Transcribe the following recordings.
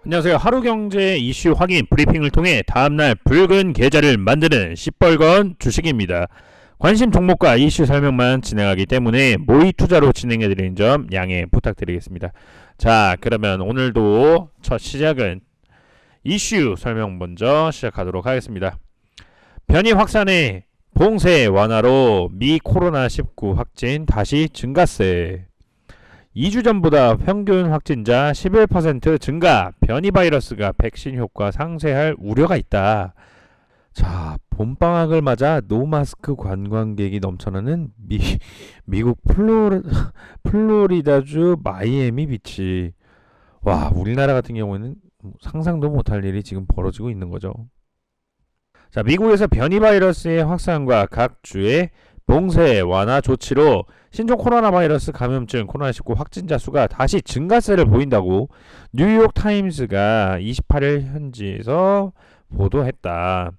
안녕하세요. 하루경제 이슈 확인 브리핑을 통해 다음날 붉은 계좌를 만드는 시뻘건 주식입니다. 관심 종목과 이슈 설명만 진행하기 때문에 모의 투자로 진행해드리는 점 양해 부탁드리겠습니다. 자, 그러면 오늘도 첫 시작은 이슈 설명 먼저 시작하도록 하겠습니다. 변이 확산의 봉쇄 완화로 미 코로나19 확진 다시 증가세. 2주 전보다 평균 확진자 11% 증가, 변이 바이러스가 백신 효과 상쇄할 우려가 있다. 자, 봄방학을 맞아 노마스크 관광객이 넘쳐나는 미국 플로리다주 마이애미 비치. 와, 우리나라 같은 경우에는 상상도 못할 일이 지금 벌어지고 있는 거죠. 자, 미국에서 변이 바이러스의 확산과 각 주의 봉쇄 완화 조치로 신종 코로나 바이러스 감염증 코로나19 확진자 수가 다시 증가세를 보인다고 뉴욕 타임스가 28일 현지에서 보도했다.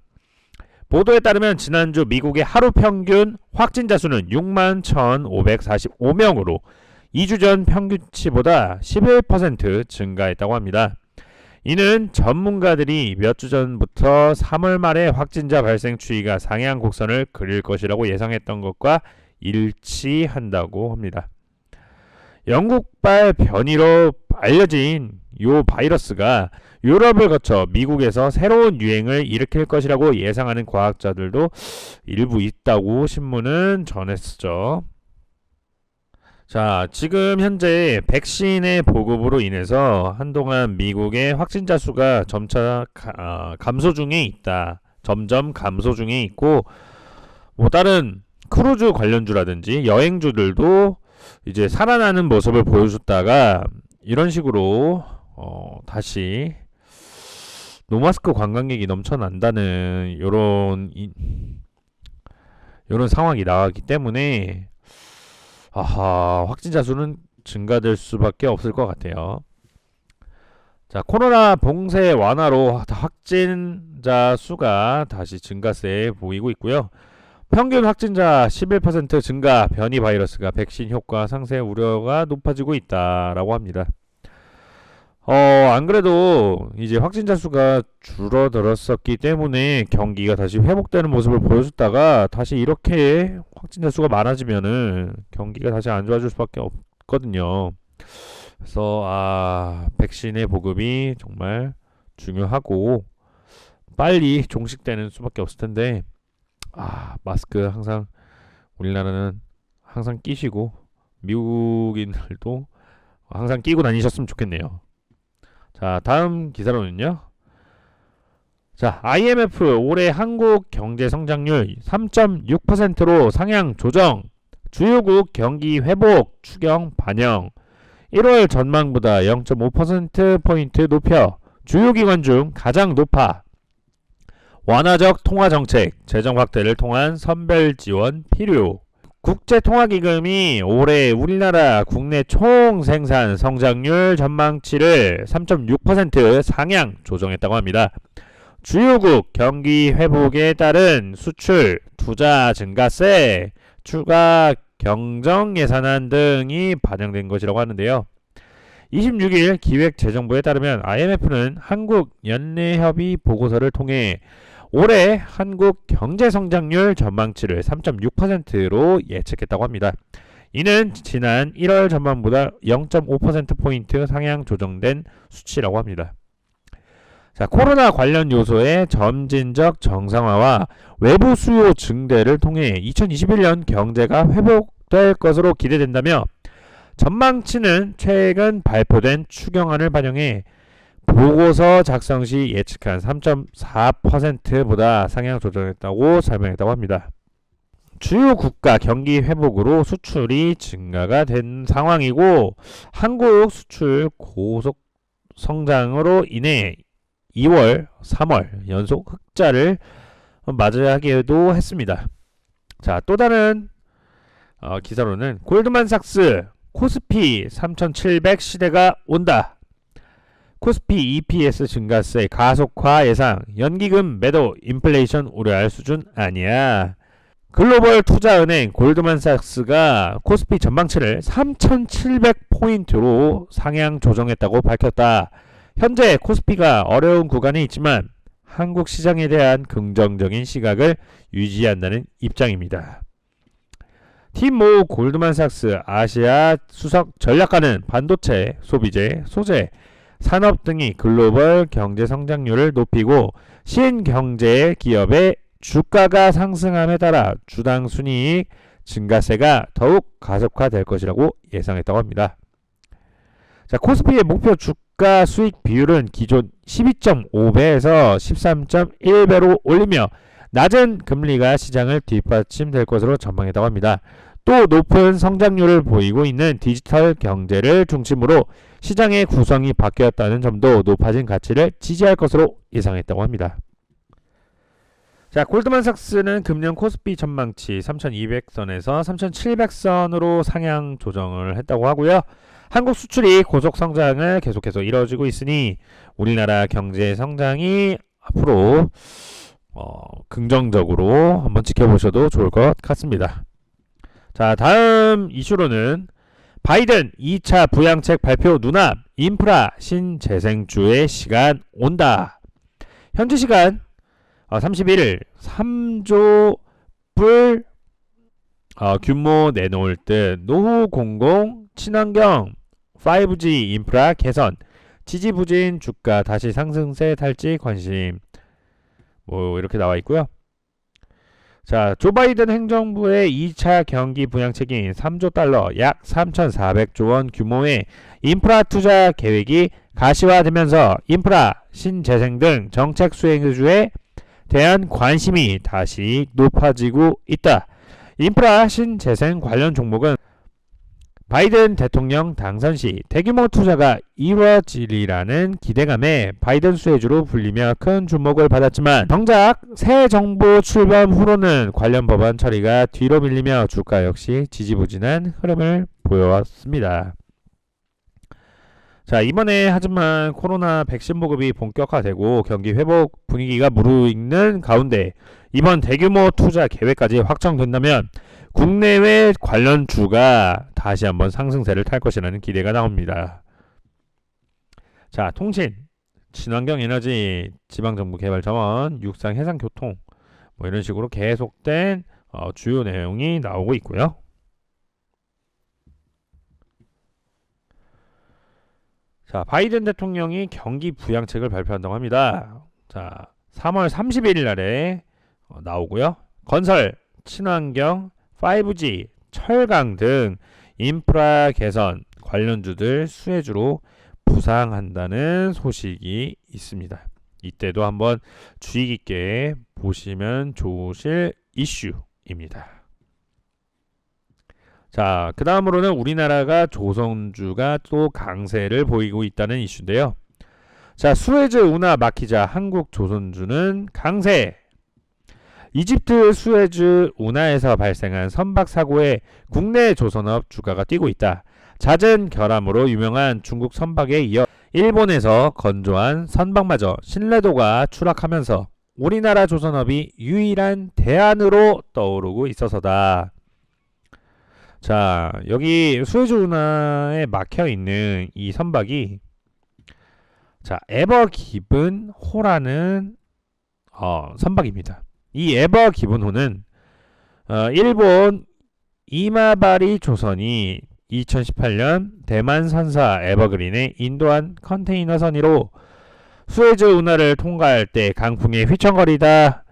보도에 따르면 지난주 미국의 하루 평균 확진자 수는 6만 1,545명으로 2주 전 평균치보다 11% 증가했다고 합니다. 이는 전문가들이 몇 주 전부터 3월 말에 확진자 발생 추이가 상향 곡선을 그릴 것이라고 예상했던 것과 일치한다고 합니다. 영국발 변이로 알려진 이 바이러스가 유럽을 거쳐 미국에서 새로운 유행을 일으킬 것이라고 예상하는 과학자들도 일부 있다고 신문은 전했죠. 자, 지금 현재 백신의 보급으로 인해서 한동안 미국의 확진자 수가 점차 감소 중에 있다. 점점 감소 중에 있고, 뭐 다른 크루즈 관련주라든지 여행주들도 이제 살아나는 모습을 보여줬다가 이런 식으로 다시 노마스크 관광객이 넘쳐난다는 요런 상황이 나왔기 때문에 확진자 수는 증가될 수밖에 없을 것 같아요. 자, 코로나 봉쇄 완화로 확진자 수가 다시 증가세 보이고 있고요. 평균 확진자 11% 증가, 변이 바이러스가 백신 효과 상쇄 우려가 높아지고 있다라고 합니다. 안 그래도 이제 확진자 수가 줄어들었었기 때문에 경기가 다시 회복되는 모습을 보여줬다가 다시 이렇게 확진자 수가 많아지면은 경기가 다시 안 좋아질 수밖에 없거든요. 그래서 백신의 보급이 정말 중요하고 빨리 종식되는 수밖에 없을 텐데 마스크 항상 우리나라는 항상 끼시고 미국인들도 항상 끼고 다니셨으면 좋겠네요. 자, 다음 기사로는요. 자, IMF 올해 한국 경제 성장률 3.6%로 상향 조정, 주요국 경기 회복 추경 반영, 1월 전망보다 0.5%포인트 높여 주요 기관 중 가장 높아, 완화적 통화정책, 재정 확대를 통한 선별 지원 필요. 국제통화기금이 올해 우리나라 국내 총생산 성장률 전망치를 3.6% 상향 조정했다고 합니다. 주요국 경기 회복에 따른 수출, 투자 증가세, 추가 경정 예산안 등이 반영된 것이라고 하는데요. 26일 기획재정부에 따르면 IMF는 한국연례협의 보고서를 통해 올해 한국 경제성장률 전망치를 3.6%로 예측했다고 합니다. 이는 지난 1월 전망보다 0.5%포인트 상향 조정된 수치라고 합니다. 자, 코로나 관련 요소의 점진적 정상화와 외부 수요 증대를 통해 2021년 경제가 회복될 것으로 기대된다며 전망치는 최근 발표된 추경안을 반영해 보고서 작성 시 예측한 3.4%보다 상향 조정했다고 설명했다고 합니다. 주요 국가 경기 회복으로 수출이 증가가 된 상황이고 한국 수출 고속 성장으로 인해 2월, 3월 연속 흑자를 맞이하기도 했습니다. 자, 또 다른 기사로는 골드만삭스 코스피 3,700 시대가 온다. 코스피 EPS 증가세 가속화 예상, 연기금 매도 인플레이션 우려할 수준 아니야. 글로벌 투자은행 골드만삭스가 코스피 전망치를 3,700포인트로 상향 조정했다고 밝혔다. 현재 코스피가 어려운 구간에 있지만 한국 시장에 대한 긍정적인 시각을 유지한다는 입장입니다. 팀모 골드만삭스 아시아 수석 전략가는 반도체, 소비재, 소재, 산업 등이 글로벌 경제 성장률을 높이고 신경제 기업의 주가가 상승함에 따라 주당 순이익 증가세가 더욱 가속화될 것이라고 예상했다고 합니다. 자, 코스피의 목표 주가 수익 비율은 기존 12.5배에서 13.1배로 올리며 낮은 금리가 시장을 뒷받침될 것으로 전망했다고 합니다. 또 높은 성장률을 보이고 있는 디지털 경제를 중심으로 시장의 구성이 바뀌었다는 점도 높아진 가치를 지지할 것으로 예상했다고 합니다. 자, 골드만삭스는 금년 코스피 전망치 3200선에서 3700선으로 상향 조정을 했다고 하고요. 한국 수출이 고속 성장을 계속해서 이뤄지고 있으니 우리나라 경제 성장이 앞으로 긍정적으로 한번 지켜보셔도 좋을 것 같습니다. 자, 다음 이슈로는 바이든 2차 부양책 발표 눈앞, 인프라 신재생주의 시간 온다. 현지 시간 31일 3조 불 규모 내놓을 듯 노후 공공 친환경 5G 인프라 개선 지지부진 주가 다시 상승세 탈지 관심 이렇게 나와 있고요. 자, 조 바이든 행정부의 2차 경기 부양책인 3조 달러 약 3,400조 원 규모의 인프라 투자 계획이 가시화되면서 인프라 신재생 등 정책 수혜주에 대한 관심이 다시 높아지고 있다. 인프라 신재생 관련 종목은 바이든 대통령 당선 시 대규모 투자가 이루어지리라는 기대감에 바이든 수혜주로 불리며 큰 주목을 받았지만 정작 새 정부 출범 후로는 관련 법안 처리가 뒤로 밀리며 주가 역시 지지부진한 흐름을 보여왔습니다. 자, 이번에 하지만 코로나 백신 보급이 본격화되고 경기 회복 분위기가 무르익는 가운데 이번 대규모 투자 계획까지 확정된다면 국내외 관련 주가 다시 한번 상승세를 탈 것이라는 기대가 나옵니다. 자, 통신, 친환경 에너지, 지방정부개발자원, 육상, 해상, 교통 이런 식으로 계속된 주요 내용이 나오고 있고요. 자, 바이든 대통령이 경기 부양책을 발표한다고 합니다. 자, 3월 31일 날에 나오고요. 건설, 친환경, 5G, 철강 등 인프라 개선 관련주들 수혜주로 부상한다는 소식이 있습니다. 이때도 한번 주의 깊게 보시면 좋으실 이슈입니다. 자, 그 다음으로는 우리나라가 조선주가 또 강세를 보이고 있다는 이슈인데요. 자, 수에즈 운하 막히자 한국 조선주는 강세. 이집트 수에즈 운하에서 발생한 선박 사고에 국내 조선업 주가가 뛰고 있다. 잦은 결함으로 유명한 중국 선박에 이어 일본에서 건조한 선박마저 신뢰도가 추락하면서 우리나라 조선업이 유일한 대안으로 떠오르고 있어서다. 자, 여기 수에즈 운하에 막혀 있는 이 선박이 에버 기븐 호라는 선박입니다. 이 에버 기븐 호는 일본 이마바리 조선이 2018년 대만 선사 에버그린의 인도한 컨테이너 선의로 수에즈 운하를 통과할 때 강풍에 휘청거리다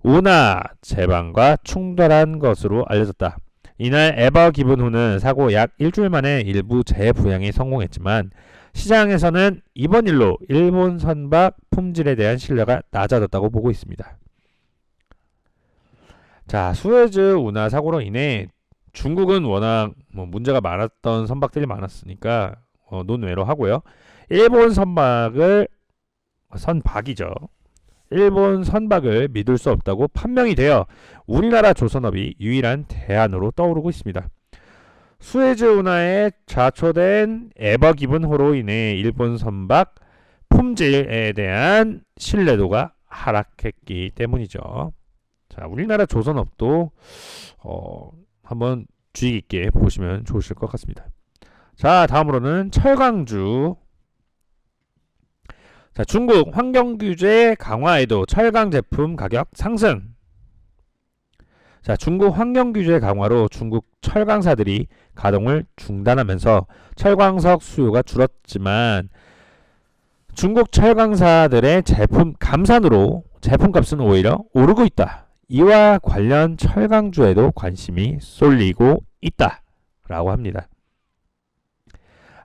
운하 제방과 충돌한 것으로 알려졌다. 이날 에버 기븐호는 사고 약 일주일 만에 일부 재부양에 성공했지만 시장에서는 이번 일로 일본 선박 품질에 대한 신뢰가 낮아졌다고 보고 있습니다. 자, 수에즈 운하 사고로 인해 중국은 워낙 문제가 많았던 선박들이 많았으니까 논외로 하고요. 일본 선박이죠. 일본 선박을 믿을 수 없다고 판명이 되어 우리나라 조선업이 유일한 대안으로 떠오르고 있습니다. 수에즈 운하에 좌초된 에버 기븐호로 인해 일본 선박 품질에 대한 신뢰도가 하락했기 때문이죠. 자, 우리나라 조선업도 한번 주의 깊게 보시면 좋으실 것 같습니다. 자, 다음으로는 철강주. 자, 중국 환경 규제 강화에도 철강 제품 가격 상승. 자, 중국 환경 규제 강화로 중국 철강사들이 가동을 중단하면서 철광석 수요가 줄었지만 중국 철강사들의 제품 감산으로 제품값은 오히려 오르고 있다. 이와 관련 철강주에도 관심이 쏠리고 있다라고 합니다.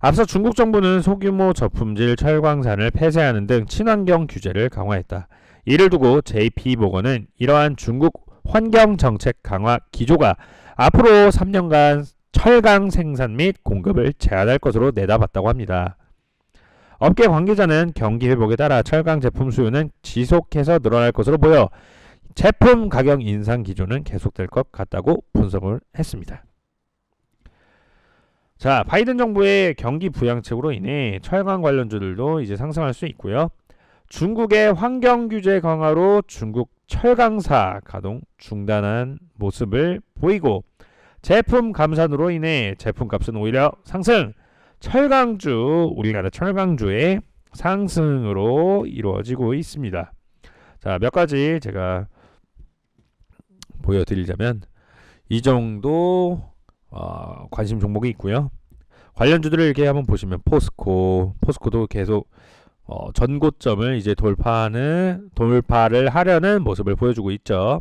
앞서 중국 정부는 소규모 저품질 철광산을 폐쇄하는 등 친환경 규제를 강화했다. 이를 두고 JP모건은 이러한 중국 환경 정책 강화 기조가 앞으로 3년간 철강 생산 및 공급을 제한할 것으로 내다봤다고 합니다. 업계 관계자는 경기 회복에 따라 철강 제품 수요는 지속해서 늘어날 것으로 보여 제품 가격 인상 기조는 계속될 것 같다고 분석을 했습니다. 자, 바이든 정부의 경기 부양책으로 인해 철강 관련주들도 이제 상승할 수 있고요. 중국의 환경 규제 강화로 중국 철강사 가동 중단한 모습을 보이고 제품 감산으로 인해 제품값은 오히려 상승. 철강주, 우리나라 철강주의 상승으로 이루어지고 있습니다. 자, 몇 가지 제가 보여드리자면 이 정도 관심 종목이 있고요. 관련주들을 이렇게 한번 보시면 포스코도 계속 전고점을 이제 돌파를 하려는 모습을 보여주고 있죠.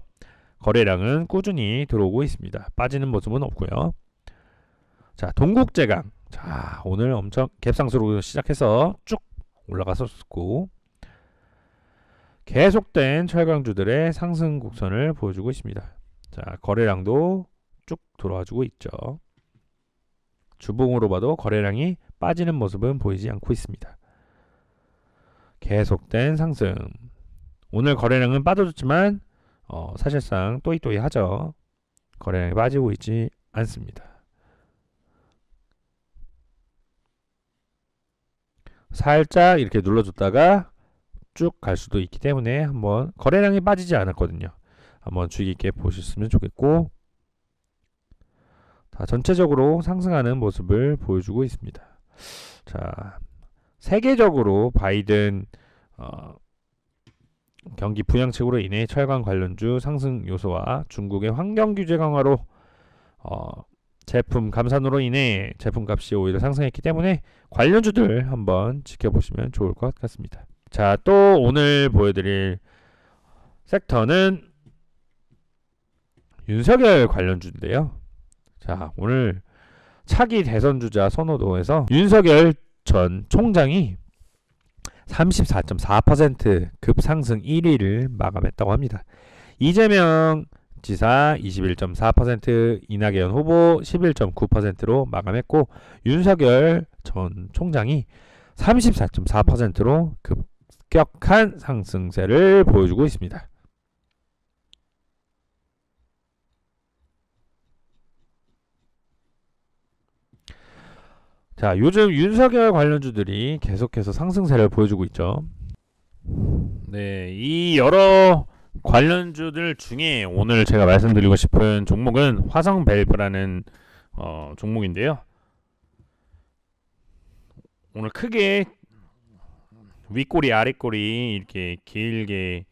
거래량은 꾸준히 들어오고 있습니다. 빠지는 모습은 없고요. 자, 동국제강. 자, 오늘 엄청 갭상승으로 시작해서 쭉 올라갔었고 계속된 철강주들의 상승 곡선을 보여주고 있습니다. 자, 거래량도 쭉 들어와주고 있죠. 주봉으로 봐도 거래량이 빠지는 모습은 보이지 않고 있습니다. 계속된 상승. 오늘 거래량은 빠져줬지만 사실상 또이또이하죠. 거래량이 빠지고 있지 않습니다. 살짝 이렇게 눌러줬다가 쭉 갈 수도 있기 때문에 한번 거래량이 빠지지 않았거든요. 한번 주의 깊게 보셨으면 좋겠고, 다 전체적으로 상승하는 모습을 보여주고 있습니다. 자, 세계적으로 바이든 경기 부양책으로 인해 철강 관련주 상승 요소와 중국의 환경 규제 강화로 제품 감산으로 인해 제품값이 오히려 상승했기 때문에 관련주들 한번 지켜보시면 좋을 것 같습니다. 자, 또 오늘 보여드릴 섹터는 윤석열 관련주인데요. 자, 오늘 차기 대선주자 선호도에서 윤석열 전 총장이 34.4% 급상승 1위를 마감했다고 합니다. 이재명 지사 21.4%, 이낙연 후보 11.9%로 마감했고 윤석열 전 총장이 34.4%로 급격한 상승세를 보여주고 있습니다. 자, 요즘 윤석열 관련주들이 계속해서 상승세를 보여주고 있죠. 네, 이 여러 관련주들 중에 오늘 제가 말씀드리고 싶은 종목은 화성밸브라는 종목인데요. 오늘 크게 윗꼬리 아랫꼬리 이렇게 길게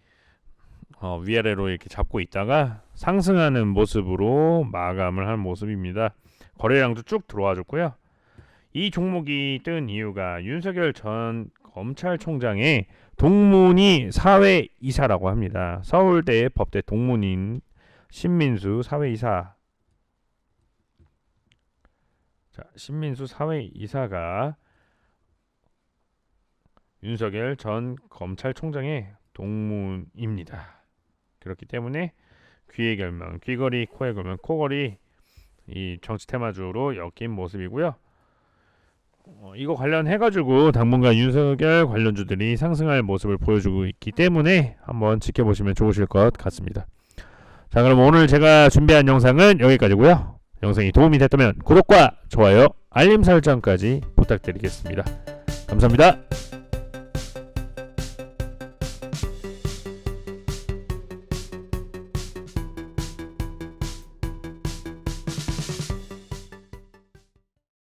위아래로 이렇게 잡고 있다가 상승하는 모습으로 마감을 한 모습입니다. 거래량도 쭉 들어와 줬고요. 이 종목이 뜬 이유가 윤석열 전 검찰총장의 동문이 사회이사라고 합니다. 서울대 법대 동문인 신민수 사회이사. 자, 신민수 사회이사가 윤석열 전 검찰총장의 동문입니다. 그렇기 때문에 귀의 결명, 귀걸이, 코의 결명, 코걸이 이 정치 테마주로 엮인 모습이고요. 이거 관련해가지고 당분간 윤석열 관련주들이 상승할 모습을 보여주고 있기 때문에 한번 지켜보시면 좋으실 것 같습니다. 자, 그럼 오늘 제가 준비한 영상은 여기까지고요. 영상이 도움이 됐다면 구독과 좋아요, 알림 설정까지 부탁드리겠습니다. 감사합니다.